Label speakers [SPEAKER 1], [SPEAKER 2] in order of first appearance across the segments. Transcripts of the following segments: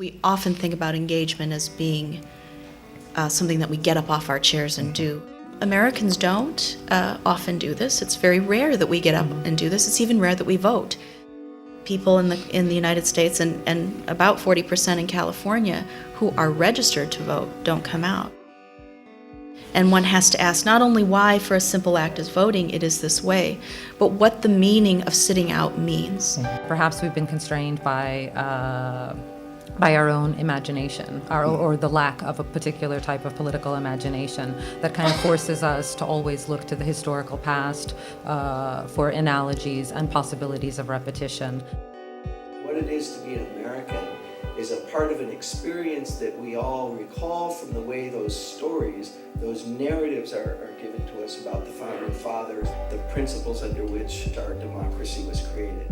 [SPEAKER 1] We often think about engagement as being something that we get up off our chairs and do. Americans don't often do this. It's very rare that we get up and do this. It's even rare that we vote. People in the United States and about 40% in California who are registered to vote don't come out. And one has to ask not only why for a simple act as voting it is this way, but what the meaning of sitting out means.
[SPEAKER 2] Perhaps we've been constrained by our own imagination, or the lack of a particular type of political imagination that kind of forces us to always look to the historical past for analogies and possibilities of repetition.
[SPEAKER 3] What it is to be an American is a part of an experience that we all recall from the way those stories, those narratives are given to us about the Founding Fathers, the principles under which our democracy was created.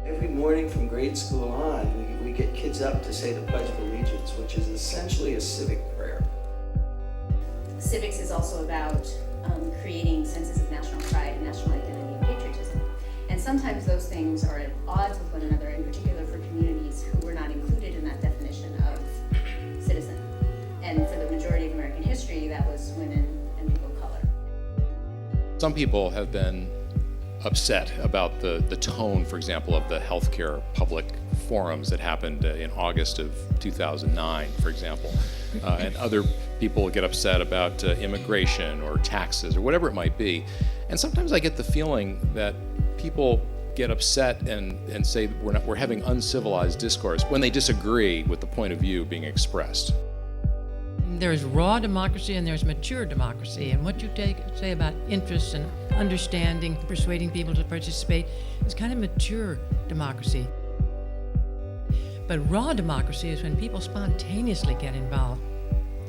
[SPEAKER 3] Every morning from grade school on, we get kids up to say the Pledge of Allegiance, which is essentially a civic prayer.
[SPEAKER 4] Civics is also about creating senses of national pride, national identity, and patriotism. And sometimes those things are at odds with one another, in particular for communities who were not included in that definition of citizen. And for the majority of American history, that was women and people of color.
[SPEAKER 5] Some people have been upset about the tone, for example, of the healthcare public forums that happened in August of 2009, for example. And other people get upset about immigration or taxes or whatever it might be. And sometimes I get the feeling that people get upset and say we're having uncivilized discourse when they disagree with the point of view being expressed.
[SPEAKER 6] There's raw democracy and there's mature democracy, and what you say about interest and understanding, persuading people to participate is kind of mature democracy. But raw democracy is when people spontaneously get involved,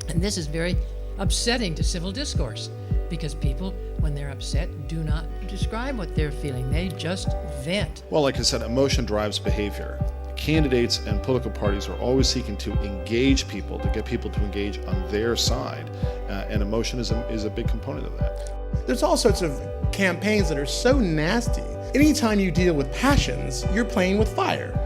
[SPEAKER 6] and this is very upsetting to civil discourse because people, when they're upset, do not describe what they're feeling. They just vent.
[SPEAKER 7] Well, like I said, emotion drives behavior. Candidates and political parties are always seeking to engage people, to get people to engage on their side, and emotion is a big component of that.
[SPEAKER 8] There's all sorts of campaigns that are so nasty. Anytime you deal with passions, you're playing with fire.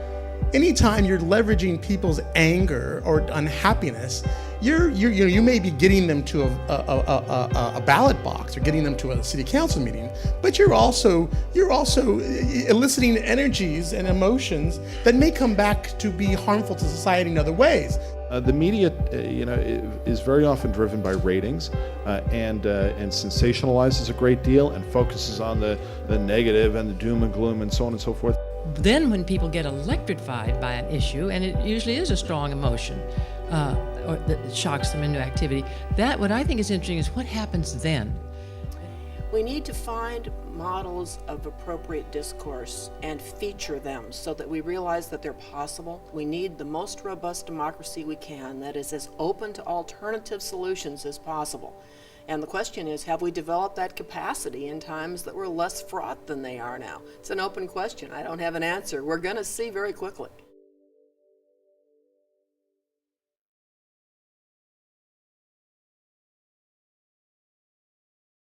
[SPEAKER 8] Anytime you're leveraging people's anger or unhappiness, you may be getting them to a ballot box or getting them to a city council meeting, but you're also eliciting energies and emotions that may come back to be harmful to society in other ways.
[SPEAKER 7] The media, is very often driven by ratings and sensationalizes a great deal and focuses on the negative and the doom and gloom and so on and so forth.
[SPEAKER 6] Then when people get electrified by an issue, and it usually is a strong emotion, or that shocks them into activity, that what I think is interesting is what happens then.
[SPEAKER 9] We need to find models of appropriate discourse and feature them so that we realize that they're possible. We need the most robust democracy we can that is as open to alternative solutions as possible. And the question is, have we developed that capacity in times that were less fraught than they are now? It's an open question. I don't have an answer. We're going to see very quickly.